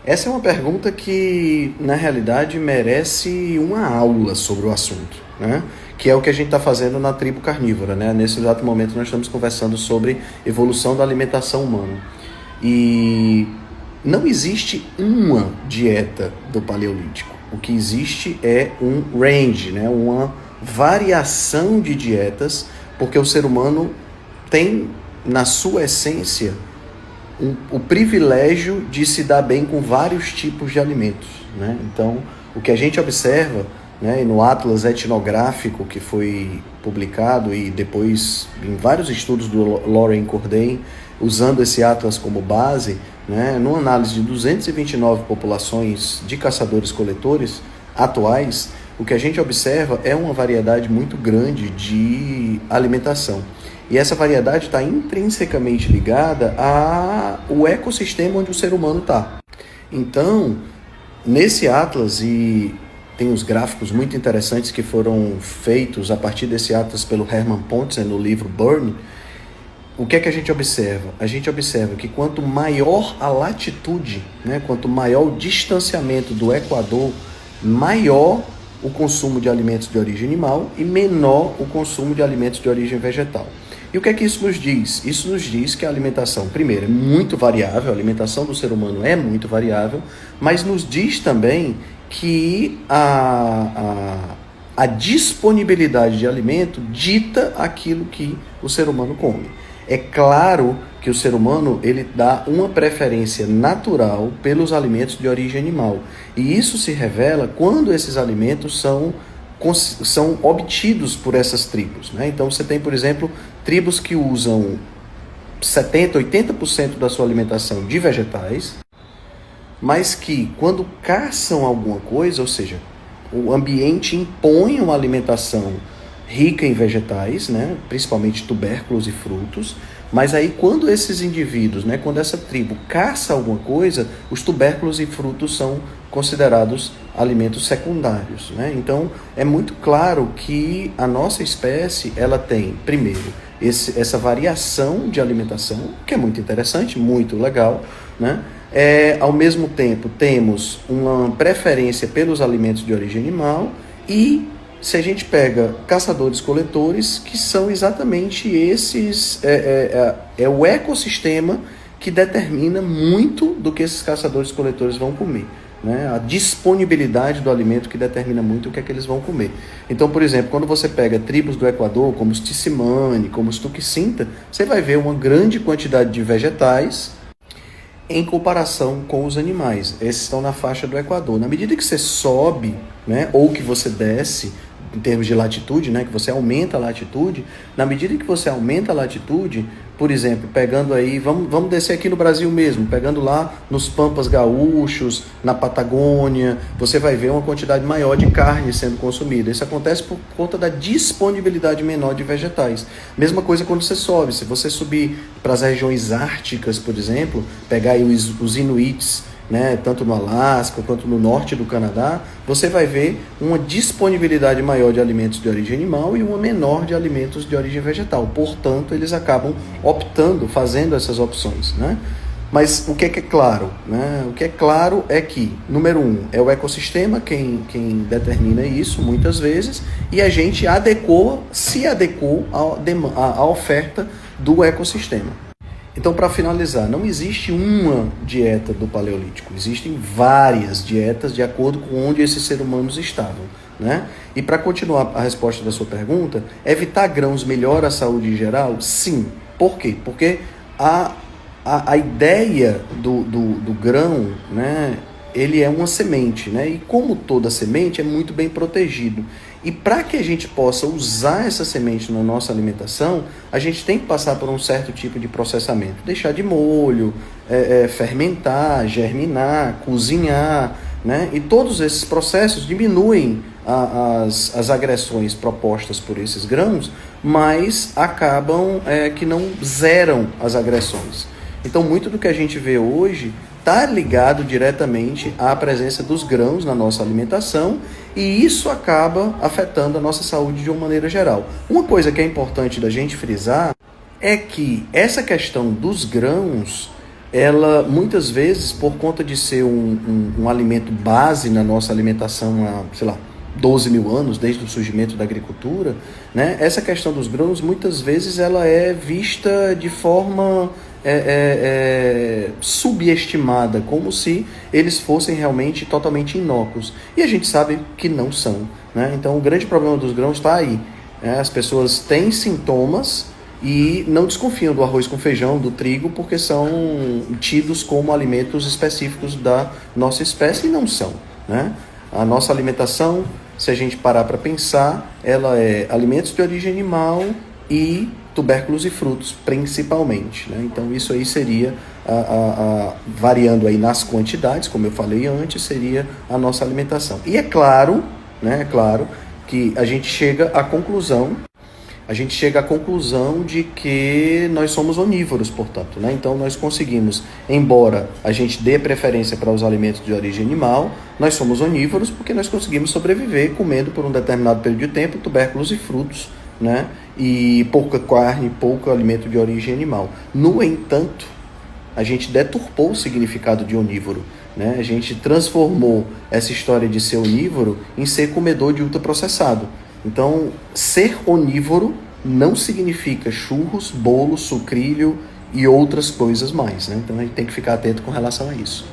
Essa é uma pergunta que, na realidade, merece uma aula sobre o assunto, né? Que é o que a gente está fazendo na tribo carnívora, né? Nesse exato momento nós estamos conversando sobre evolução da alimentação humana. E não existe uma dieta do Paleolítico. O que existe é um range, né? Uma variação de dietas, porque o ser humano tem, na sua essência, o privilégio de se dar bem com vários tipos de alimentos, né? Então, o que a gente observa, né, no Atlas Etnográfico que foi publicado e depois em vários estudos do Loren Corday, usando esse Atlas como base, né, numa análise de 229 populações de caçadores-coletores atuais, o que a gente observa é uma variedade muito grande de alimentação. E essa variedade está intrinsecamente ligada ao ecossistema onde o ser humano está. Então, nesse Atlas, e tem uns gráficos muito interessantes que foram feitos a partir desse Atlas pelo Hermann Pontzen no livro Burn, o que é que a gente observa? A gente observa que quanto maior a latitude, né, quanto maior o distanciamento do Equador, maior o consumo de alimentos de origem animal e menor o consumo de alimentos de origem vegetal. E o que é que isso nos diz? Isso nos diz que a alimentação, primeiro, é muito variável, a alimentação do ser humano é muito variável, mas nos diz também que a disponibilidade de alimento dita aquilo que o ser humano come. É claro que o ser humano ele dá uma preferência natural pelos alimentos de origem animal. E isso se revela quando esses alimentos são obtidos por essas tribos, né? Então você tem, por exemplo, tribos que usam 70%, 80% da sua alimentação de vegetais, mas que quando caçam alguma coisa, ou seja, o ambiente impõe uma alimentação rica em vegetais, né? Principalmente tubérculos e frutos, mas aí quando esses indivíduos, né, quando essa tribo caça alguma coisa, os tubérculos e frutos são considerados alimentos secundários, né? Então é muito claro que a nossa espécie ela tem, primeiro, essa variação de alimentação, que é muito interessante, muito legal, né? Ao mesmo tempo temos uma preferência pelos alimentos de origem animal e se a gente pega caçadores-coletores, que são exatamente esses, é o ecossistema que determina muito do que esses caçadores-coletores vão comer, né? A disponibilidade do alimento que determina muito o que é que eles vão comer. Então, por exemplo, quando você pega tribos do Equador, como os Tsimane, como os Tuquicenta, você vai ver uma grande quantidade de vegetais em comparação com os animais. Esses estão na faixa do Equador. Na medida que você sobe, né, ou que você desce, em termos de latitude, né, que você aumenta a latitude, na medida que você aumenta a latitude, por exemplo, pegando aí, vamos descer aqui no Brasil mesmo, pegando lá nos Pampas Gaúchos, na Patagônia, você vai ver uma quantidade maior de carne sendo consumida. Isso acontece por conta da disponibilidade menor de vegetais. Mesma coisa quando você sobe. Se você subir para as regiões árticas, por exemplo, pegar aí os Inuits, né, tanto no Alasca quanto no norte do Canadá, você vai ver uma disponibilidade maior de alimentos de origem animal e uma menor de alimentos de origem vegetal. Portanto, eles acabam optando, fazendo essas opções, né? Mas o que é claro? Né? O que é claro é que, número 1, é o ecossistema quem determina isso, muitas vezes, e a gente se adequou à oferta do ecossistema. Então, para finalizar, não existe uma dieta do Paleolítico, existem várias dietas de acordo com onde esses seres humanos estavam, né? E para continuar a resposta da sua pergunta, evitar grãos melhora a saúde em geral? Sim. Por quê? Porque a ideia do grão, né, ele é uma semente, né? E como toda semente, é muito bem protegido. E para que a gente possa usar essa semente na nossa alimentação, a gente tem que passar por um certo tipo de processamento. Deixar de molho, fermentar, germinar, cozinhar, né? E todos esses processos diminuem as agressões propostas por esses grãos, mas acabam que não zeram as agressões. Então, muito do que a gente vê hoje está ligado diretamente à presença dos grãos na nossa alimentação e isso acaba afetando a nossa saúde de uma maneira geral. Uma coisa que é importante da gente frisar é que essa questão dos grãos ela muitas vezes, por conta de ser um alimento base na nossa alimentação há, sei lá, 12 mil anos, desde o surgimento da agricultura, né? Essa questão dos grãos, muitas vezes, ela é vista de forma subestimada, como se eles fossem realmente totalmente inócuos. E a gente sabe que não são, né? Então, o grande problema dos grãos está aí, né? As pessoas têm sintomas e não desconfiam do arroz com feijão, do trigo, porque são tidos como alimentos específicos da nossa espécie e não são, né? A nossa alimentação, se a gente parar para pensar, ela é alimentos de origem animal e tubérculos e frutos, principalmente, né? Então isso aí seria, variando aí nas quantidades, como eu falei antes, seria a nossa alimentação. E é claro, né, é claro que a gente chega à conclusão de que nós somos onívoros, portanto, né? Então nós conseguimos, embora a gente dê preferência para os alimentos de origem animal, nós somos onívoros porque nós conseguimos sobreviver comendo por um determinado período de tempo tubérculos e frutos, né? E pouca carne, pouco alimento de origem animal. No entanto, a gente deturpou o significado de onívoro, né? A gente transformou essa história de ser onívoro em ser comedor de ultraprocessado. Então, ser onívoro não significa churros, bolo, sucrilho e outras coisas mais, né? Então a gente tem que ficar atento com relação a isso.